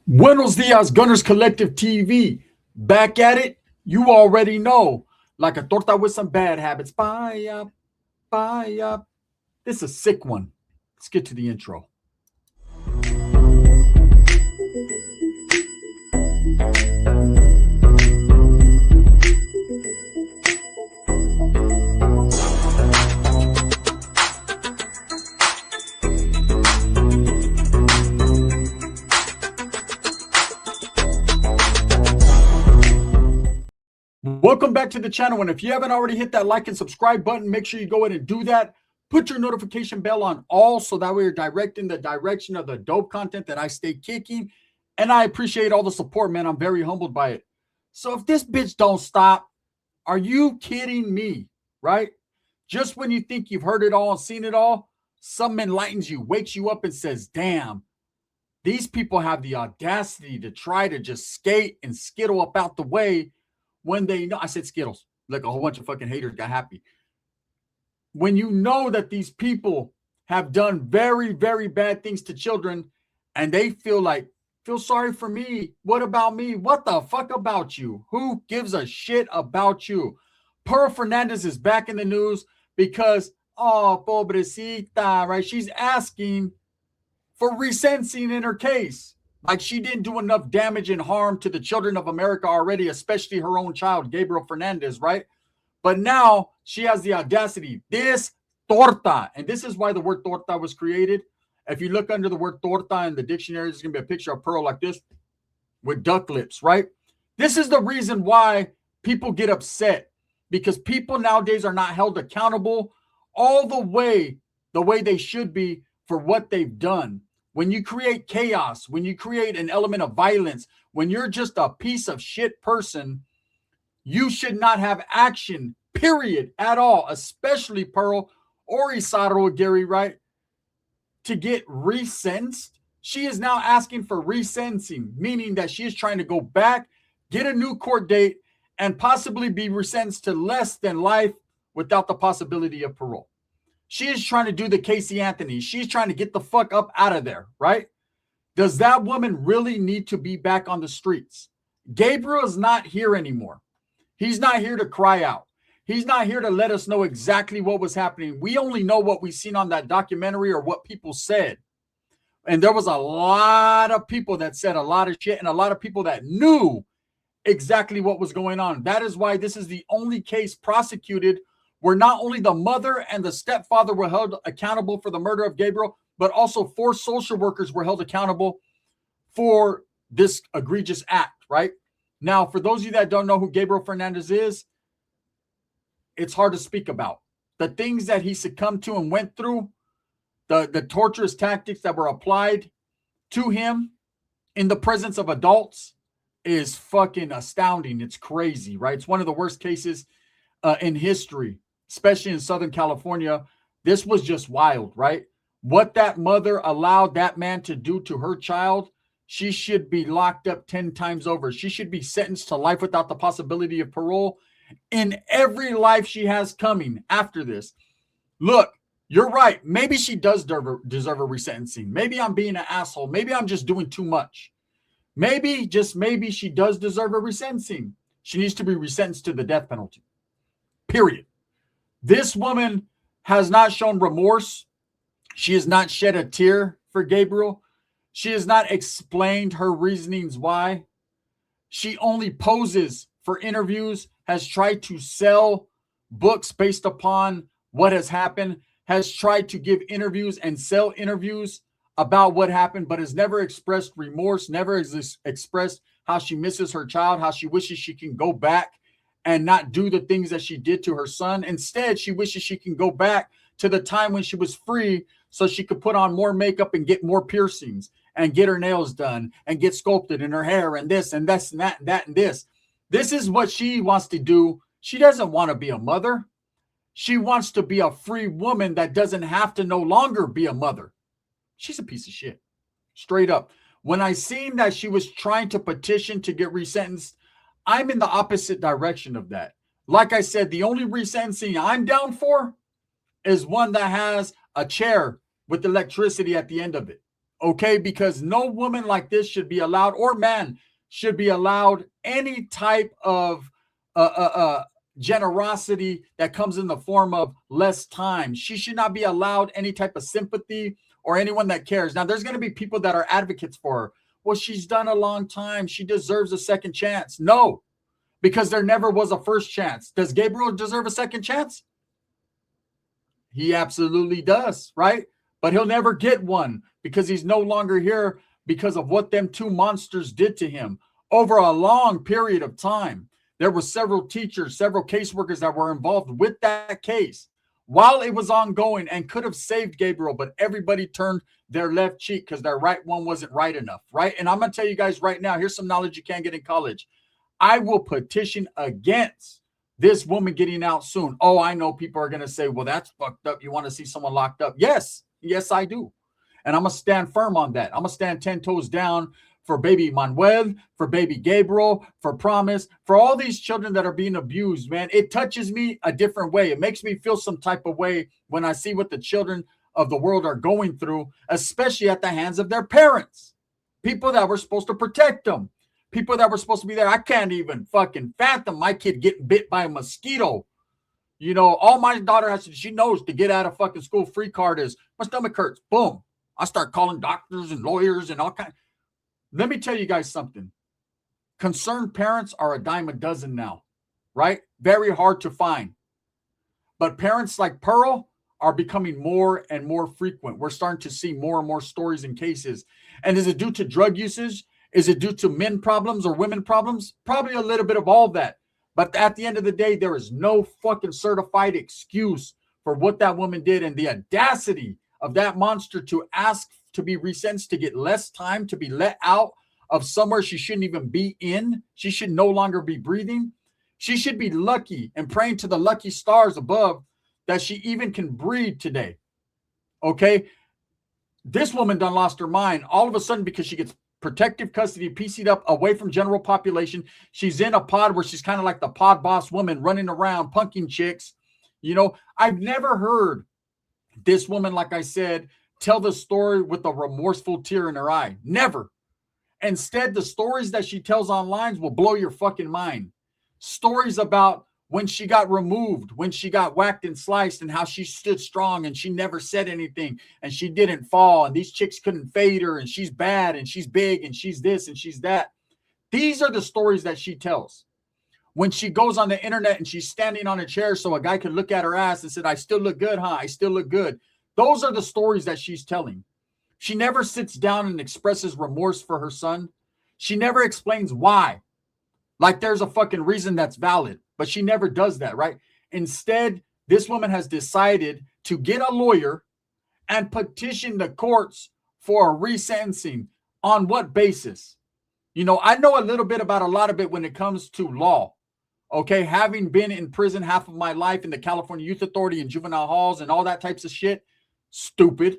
Buenos dias, Gunners Collective TV. Back at it. You already know. Like a torta with some bad habits. Bye up, bye up. This is a sick one. Let's get to the intro. Welcome back to the channel, and if you haven't already hit that like and subscribe button, make sure you go ahead and do that. Put your notification bell on all so that way you're directing the direction of the dope content that I stay kicking. And I appreciate all the support, man. I'm very humbled by it. So if this bitch don't stop, are you kidding me? Right? Just when you think you've heard it all and seen it all, something enlightens you, wakes you up and says, damn, these people have the audacity to try to just skate and skittle up out the way when they know. I said Skittles, like a whole bunch of fucking haters got happy. When you know that these people have done very, very bad things to children and they feel sorry for me. What about me? What the fuck about you? Who gives a shit about you? Fernandez is back in the news because, oh, pobrecita, right? She's asking for resentencing in her case. Like she didn't do enough damage and harm to the children of America already, especially her own child, Gabriel Fernandez, right? But now she has the audacity. This torta, and this is why the word torta was created. If you look under the word torta in the dictionary, there's going to be a picture of Pearl like this with duck lips, right? This is the reason why people get upset, because people nowadays are not held accountable all the way they should be for what they've done. When you create chaos, when you create an element of violence, when you're just a piece of shit person, you should not have action, period, at all, especially Pearl or Isaro, Gary, right? To get resentenced. She is now asking for resentencing, meaning that she is trying to go back, get a new court date, and possibly be resentenced to less than life without the possibility of parole. She is trying to do the Casey Anthony. She's trying to get the fuck up out of there, right? Does that woman really need to be back on the streets? Gabriel is not here anymore. He's not here to cry out. He's not here to let us know exactly what was happening. We only know what we've seen on that documentary or what people said. And there was a lot of people that said a lot of shit and a lot of people that knew exactly what was going on. That is why this is the only case prosecuted where not only the mother and the stepfather were held accountable for the murder of Gabriel, but also 4 social workers were held accountable for this egregious act, right? Now, for those of you that don't know who Gabriel Fernandez is, it's hard to speak about. The things that he succumbed to and went through, the torturous tactics that were applied to him in the presence of adults is fucking astounding. It's crazy, right? It's one of the worst cases in history, especially in Southern California. This was just wild, right? What that mother allowed that man to do to her child, she should be locked up 10 times over. She should be sentenced to life without the possibility of parole in every life she has coming after this. Look, you're right. Maybe she does deserve a resentencing. Maybe I'm being an asshole. Maybe I'm just doing too much. Maybe, just maybe, she does deserve a resentencing. She needs to be resentenced to the death penalty. Period. This woman has not shown remorse. She has not shed a tear for Gabriel. She has not explained her reasonings why. She only poses for interviews, has tried to sell books based upon what has happened, has tried to give interviews and sell interviews about what happened, but has never expressed remorse, never expressed how she misses her child, how she wishes she can go back and not do the things that she did to her son. Instead, she wishes she can go back to the time when she was free so she could put on more makeup and get more piercings and get her nails done and get sculpted in her hair and this and this and that and that and this. This is what she wants to do. She doesn't want to be a mother. She wants to be a free woman that doesn't have to no longer be a mother. She's a piece of shit. Straight up. When I seen that she was trying to petition to get resentenced, I'm in the opposite direction of that. Like I said, the only resentencing I'm down for is one that has a chair with electricity at the end of it. Okay, because no woman like this should be allowed, or man should be allowed, any type of generosity that comes in the form of less time. She should not be allowed any type of sympathy or anyone that cares. Now, there's going to be people that are advocates for her. Well, she's done a long time. She deserves a second chance. No, because there never was a first chance. Does Gabriel deserve a second chance? He absolutely does, right? But he'll never get one because he's no longer here because of what them two monsters did to him over a long period of time. There were several teachers, several caseworkers that were involved with that case while it was ongoing and could have saved Gabriel, but everybody turned their left cheek because their right one wasn't right enough, right? And I'm going to tell you guys right now, here's some knowledge you can't get in college. I will petition against this woman getting out soon. Oh, I know people are going to say, well, that's fucked up. You want to see someone locked up? Yes, I do. And I'm going to stand firm on that. I'm going to stand 10 toes down for baby Manuel, for baby Gabriel, for Promise, for all these children that are being abused, man. It touches me a different way. It makes me feel some type of way when I see what the children of the world are going through, especially at the hands of their parents, people that were supposed to protect them. People that were supposed to be there. I can't even fucking fathom my kid getting bit by a mosquito. You know, all my daughter has to, she knows to get out of fucking school free card is, my stomach hurts. Boom. I start calling doctors and lawyers and all kinds. Let me tell you guys something. Concerned parents are a dime a dozen now, right? Very hard to find. But parents like Pearl are becoming more and more frequent. We're starting to see more and more stories and cases. And is it due to drug usage? Is it due to men problems or women problems? Probably a little bit of all that. But at the end of the day, there is no fucking certified excuse for what that woman did. And the audacity of that monster to ask to be resentenced, to get less time, to be let out of somewhere she shouldn't even be in. She should no longer be breathing. She should be lucky and praying to the lucky stars above that she even can breathe today. Okay? This woman done lost her mind all of a sudden because she gets protective custody, PC'd up away from general population. She's in a pod where she's kind of like the pod boss woman running around punking chicks. You know, I've never heard this woman, like I said, tell the story with a remorseful tear in her eye. Never. Instead, the stories that she tells online will blow your fucking mind. Stories about when she got removed, when she got whacked and sliced, and how she stood strong and she never said anything and she didn't fall and these chicks couldn't fade her and she's bad and she's big and she's this and she's that. These are the stories that she tells. When she goes on the internet and she's standing on a chair so a guy could look at her ass and said, I still look good, huh? I still look good. Those are the stories that she's telling. She never sits down and expresses remorse for her son. She never explains why. Like there's a fucking reason that's valid, but she never does that, right? Instead, this woman has decided to get a lawyer and petition the courts for a resentencing. On what basis? You know, I know a little bit about a lot of it when it comes to law. Okay, having been in prison half of my life in the California Youth Authority and juvenile halls and all that types of shit. Stupid.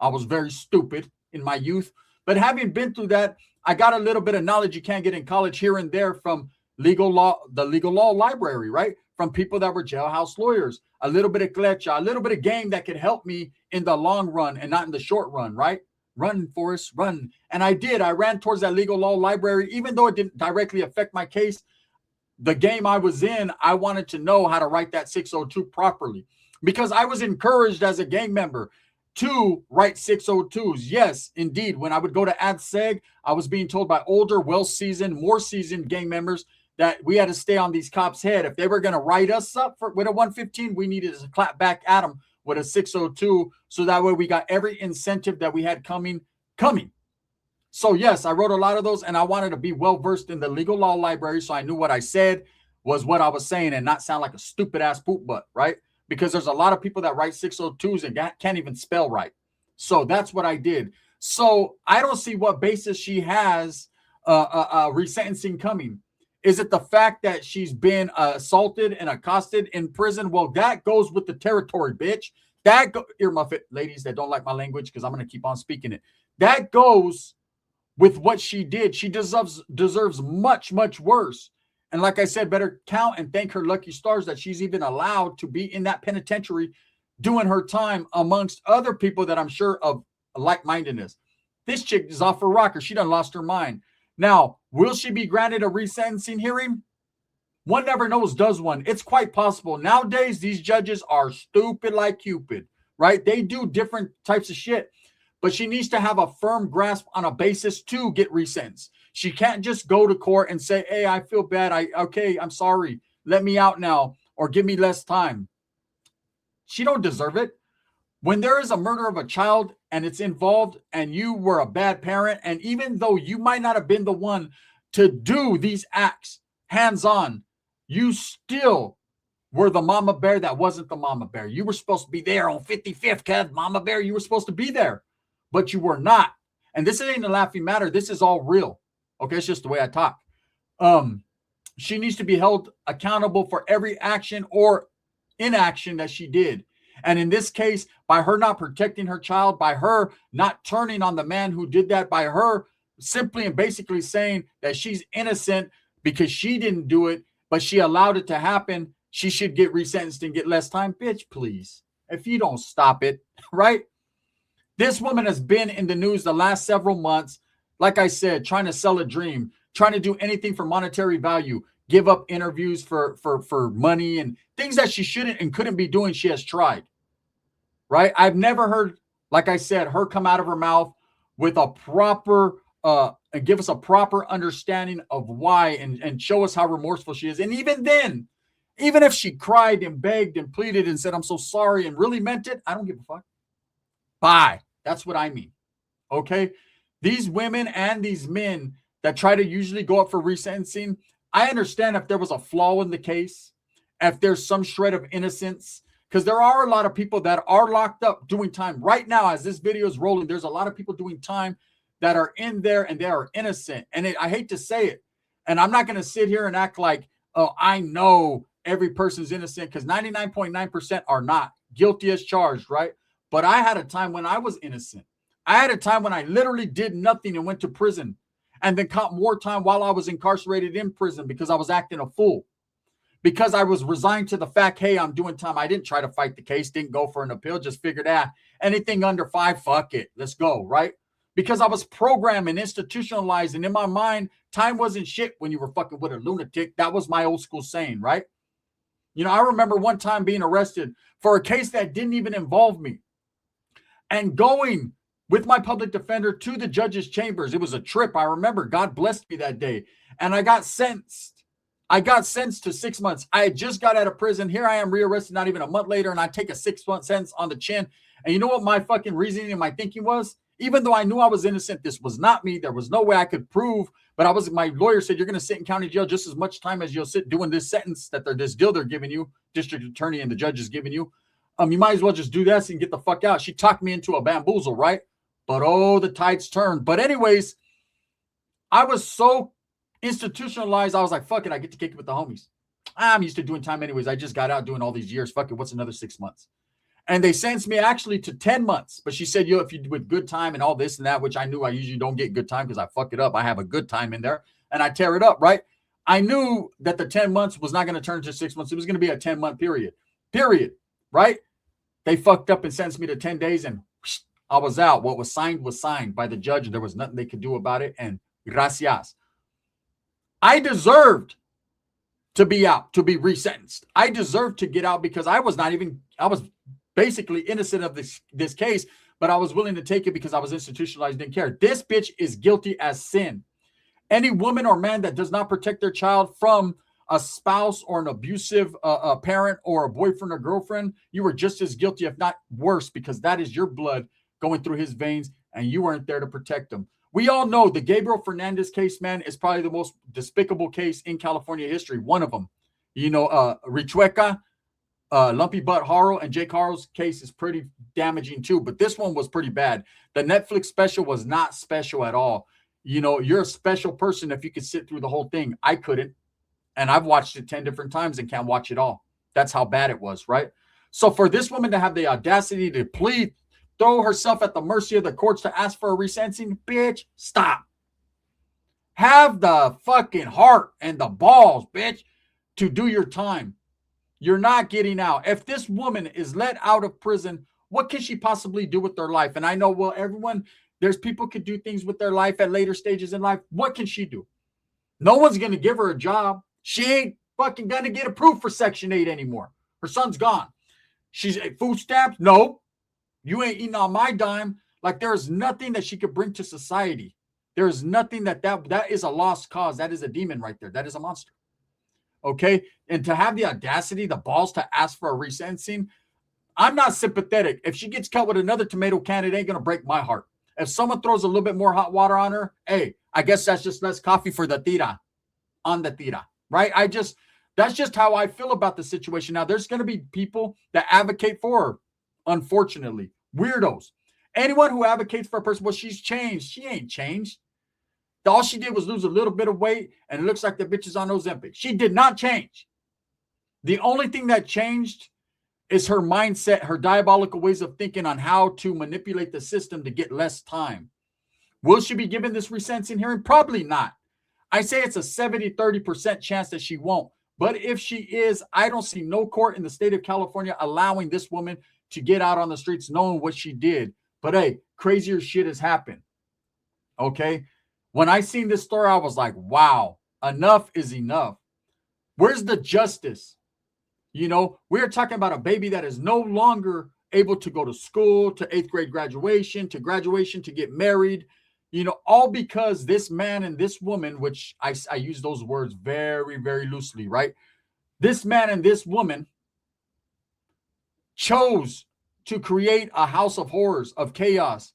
I was very stupid in my youth. But having been through that, I got a little bit of knowledge you can't get in college here and there from legal law, the legal law library, right? From people that were jailhouse lawyers, a little bit of clecha, a little bit of game that could help me in the long run and not in the short run, right? Run, Forrest, run. And I did. I ran towards that legal law library, even though it didn't directly affect my case. The game I was in, I wanted to know how to write that 602 properly because I was encouraged as a gang member to write 602s. Yes, indeed. When I would go to AdSeg, I was being told by older, well-seasoned, more seasoned gang members that we had to stay on these cops' head. If they were going to write us up with a 115, we needed to clap back at them with a 602. So that way we got every incentive that we had coming. So yes, I wrote a lot of those and I wanted to be well-versed in the legal law library. So I knew what I said was what I was saying and not sound like a stupid ass poop butt, right? Because there's a lot of people that write 602s and can't even spell right. So that's what I did. So I don't see what basis she has resentencing coming. Is it the fact that she's been assaulted and accosted in prison? Well, that goes with the territory, bitch. Earmuff it, ladies that don't like my language, because I'm going to keep on speaking it. That goes with what she did. She deserves much, much worse. And like I said, better count and thank her lucky stars that she's even allowed to be in that penitentiary doing her time amongst other people that I'm sure of like-mindedness. This chick is off her rocker. She done lost her mind. Now, will she be granted a resentencing hearing? One never knows, does one? It's quite possible. Nowadays, these judges are stupid like Cupid, right? They do different types of shit. But she needs to have a firm grasp on a basis to get resentenced. She can't just go to court and say, hey, I feel bad. I'm sorry. Let me out now or give me less time. She don't deserve it. When there is a murder of a child and it's involved and you were a bad parent, and even though you might not have been the one to do these acts hands-on, you still were the mama bear that wasn't the mama bear. You were supposed to be there on 55th, Kev, mama bear. You were supposed to be there, but you were not. And this ain't a laughing matter. This is all real. Okay, it's just the way I talk. She needs to be held accountable for every action or inaction that she did. And in this case, by her not protecting her child, by her not turning on the man who did that, by her simply and basically saying that she's innocent because she didn't do it, but she allowed it to happen, she should get resentenced and get less time. Bitch, please. If you don't stop it, right? This woman has been in the news the last several months, like I said, trying to sell a dream, trying to do anything for monetary value, give up interviews for money and things that she shouldn't and couldn't be doing. She has tried, right? I've never heard, like I said, her come out of her mouth with a proper, and give us a proper understanding of why and show us how remorseful she is. And even then, even if she cried and begged and pleaded and said, I'm so sorry and really meant it, I don't give a fuck. Bye. That's what I mean. Okay? These women and these men that try to usually go up for resentencing, I understand if there was a flaw in the case, if there's some shred of innocence, because there are a lot of people that are locked up doing time. Right now, as this video is rolling, there's a lot of people doing time that are in there and they are innocent. And I hate to say it, and I'm not going to sit here and act like, oh, I know every person's innocent, because 99.9% are not guilty as charged, right? But I had a time when I was innocent. I had a time when I literally did nothing and went to prison and then caught more time while I was incarcerated in prison because I was acting a fool. Because I was resigned to the fact, hey, I'm doing time. I didn't try to fight the case, didn't go for an appeal, just figured out anything under 5, fuck it, let's go, right? Because I was programmed and institutionalized, and in my mind, time wasn't shit when you were fucking with a lunatic. That was my old school saying, right? You know, I remember one time being arrested for a case that didn't even involve me and going with my public defender to the judge's chambers. It was a trip. I remember, God blessed me that day. And I got sentenced. I got sentenced to 6 months. I had just got out of prison. Here I am rearrested not even a month later, and I take a 6-month sentence on the chin. And you know what my fucking reasoning and my thinking was? Even though I knew I was innocent, this was not me. There was no way I could prove. But my lawyer said, you're going to sit in county jail just as much time as you'll sit doing this sentence this deal they're giving you, district attorney and the judge is giving you. You might as well just do this and get the fuck out. She talked me into a bamboozle, right? But oh, the tides turned. But anyways, I was so institutionalized. I was like, fuck it, I get to kick it with the homies. I'm used to doing time anyways. I just got out doing all these years. Fuck it, what's another 6 months? And they sentenced me actually to 10 months. But she said, yo, if you with good time and all this and that, which I knew I usually don't get good time because I fuck it up. I have a good time in there and I tear it up, right? I knew that the 10 months was not going to turn into 6 months. It was going to be a 10-month period, right? They fucked up and sentenced me to 10 days and whoosh, I was out. What was signed by the judge. There was nothing they could do about it. And gracias. I deserved to be out, to be resentenced. I deserved to get out because I was basically innocent of this case, but I was willing to take it because I was institutionalized, didn't care. This bitch is guilty as sin. Any woman or man that does not protect their child from a spouse or an abusive parent or a boyfriend or girlfriend, you were just as guilty, if not worse, because that is your blood going through his veins and you weren't there to protect him. We all know the Gabriel Fernandez case, man, is probably the most despicable case in California history. One of them, you know, Richueca, Lumpy Butt Harrell, and Jake Harrell's case is pretty damaging too. But this one was pretty bad. The Netflix special was not special at all. You know, you're a special person if you could sit through the whole thing. I couldn't. And I've watched it 10 different times and can't watch it all. That's how bad it was, right? So for this woman to have the audacity to plead, throw herself at the mercy of the courts to ask for a resentencing, bitch, stop. Have the fucking heart and the balls, bitch, to do your time. You're not getting out. If this woman is let out of prison, what can she possibly do with her life? And I know, well, everyone There's people could do things with their life at later stages in life. What can she do? No one's going to give her a job. She ain't fucking going to get approved for Section 8 anymore. Her son's gone. She's food stamps? No. You ain't eating on my dime. Like, there is nothing that she could bring to society. There is nothing that is a lost cause. That is a demon right there. That is a monster. Okay? And to have the audacity, the balls to ask for a resentencing, I'm not sympathetic. If she gets cut with another tomato can, it ain't going to break my heart. If someone throws a little bit more hot water on her, hey, I guess that's just less coffee for the tira, on the tira, right? That's just how I feel about the situation. Now, there's going to be people that advocate for her, unfortunately. Weirdos. Anyone who advocates for a person, well, she's changed. She ain't changed. All she did was lose a little bit of weight, and it looks like the bitch is on Ozempic. She did not change. The only thing that changed is her mindset, her diabolical ways of thinking on how to manipulate the system to get less time. Will she be given this resentencing hearing? Probably not. I say it's a 70-30% chance that she won't. But if she is, I don't see no court in the state of California allowing this woman to get out on the streets knowing what she did. But hey, crazier shit has happened. Okay? When I seen this story, I was like, wow, enough is enough. Where's the justice? You know, we're talking about a baby that is no longer able to go to school, to 8th grade graduation, to get married, you know, all because this man and this woman, which I use those words very, very loosely, right? This man and this woman chose to create a house of horrors, of chaos,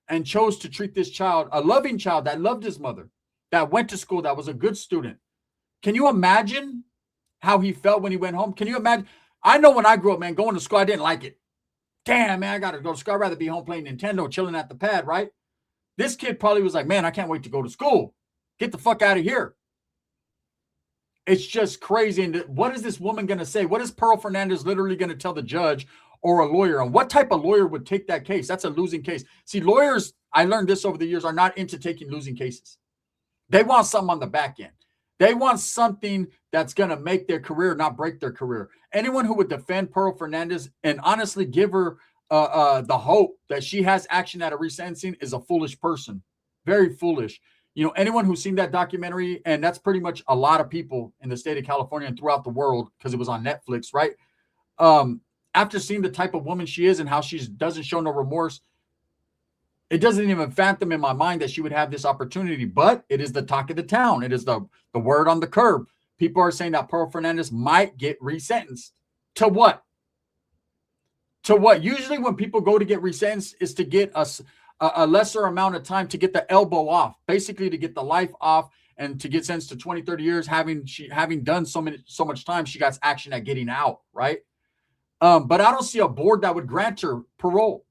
and chose to treat this child, a loving child that loved his mother, that went to school, that was a good student. Can you imagine how he felt when he went home? Can you imagine? I know when I grew up, man, going to school, I didn't like it. Damn, man, I got to go to school. I'd rather be home playing Nintendo, chilling at the pad, right? This kid probably was like, man, I can't wait to go to school. Get the fuck out of here. It's just crazy. And what is this woman going to say? What is Pearl Fernandez literally going to tell the judge or a lawyer? And what type of lawyer would take that case? That's a losing case. See, lawyers, I learned this over the years, are not into taking losing cases. They want something on the back end. They want something that's going to make their career, not break their career. Anyone who would defend Pearl Fernandez and honestly give her the hope that she has action at a resentencing is a foolish person. Very foolish. You know, anyone who's seen that documentary, and that's pretty much a lot of people in the state of California and throughout the world because it was on Netflix, right? After seeing the type of woman she is and how she doesn't show no remorse, it doesn't even fathom in my mind that she would have this opportunity, but it is the talk of the town. It is the word on the curb. People are saying that Pearl Fernandez might get resentenced. To what? To what? Usually when people go to get resentenced is to get a lesser amount of time to get the elbow off, basically to get the life off and to get sentenced to 20, 30 years, having done so much time, she got action at getting out, right? But I don't see a board that would grant her parole,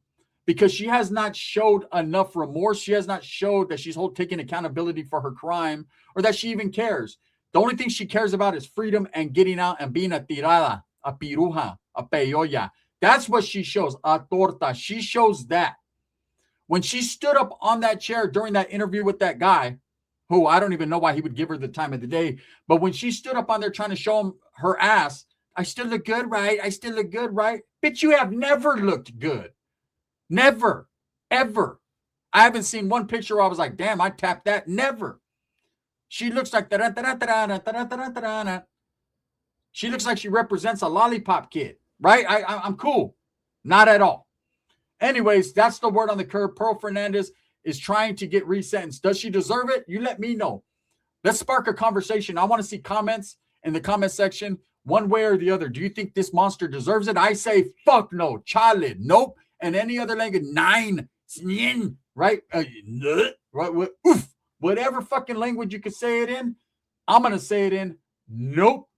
because she has not showed enough remorse. She has not showed that she's taking accountability for her crime or that she even cares. The only thing she cares about is freedom and getting out and being a tirada, a piruja, a peyoya. That's what she shows, a torta. She shows that. When she stood up on that chair during that interview with that guy, who I don't even know why he would give her the time of the day, but when she stood up on there trying to show him her ass, I still look good, right? I still look good, right? Bitch, you have never looked good. Never, ever. I haven't seen one picture where I was like, damn, I tapped that. Never. She looks like she looks like she represents a lollipop kid, right? I'm cool. Not at all. Anyways, that's the word on the curb. Pearl Fernandez is trying to get resentenced. Does she deserve it? You let me know. Let's spark a conversation. I want to see comments in the comment section, one way or the other. Do you think this monster deserves it? I say, fuck no. Chale, nope. And any other language, nine, right? Right? Oof. Whatever fucking language you could say it in, I'm going to say it in. Nope.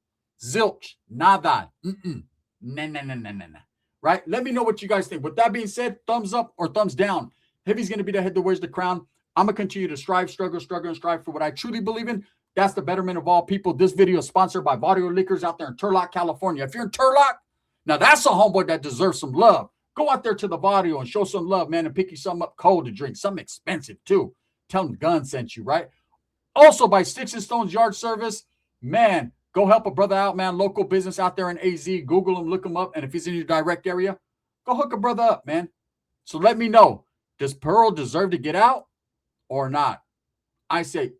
Zilch. Nada. Nah. Right? Let me know what you guys think. With that being said, thumbs up or thumbs down. Heavy's going to be the head that wears the crown. I'm going to continue to strive, struggle, and strive for what I truly believe in. That's the betterment of all people. This video is sponsored by Barrio Liquors out there in Turlock, California. If you're in Turlock, now that's a homeboy that deserves some love. Go out there to the barrio and show some love, man, and pick you something up cold to drink. Something expensive, too. Tell them Gun sent you, right? Also, by Sticks and Stones Yard Service, man, go help a brother out, man. Local business out there in AZ. Google him, look him up. And if he's in your direct area, go hook a brother up, man. So let me know. Does Pearl deserve to get out or not? I say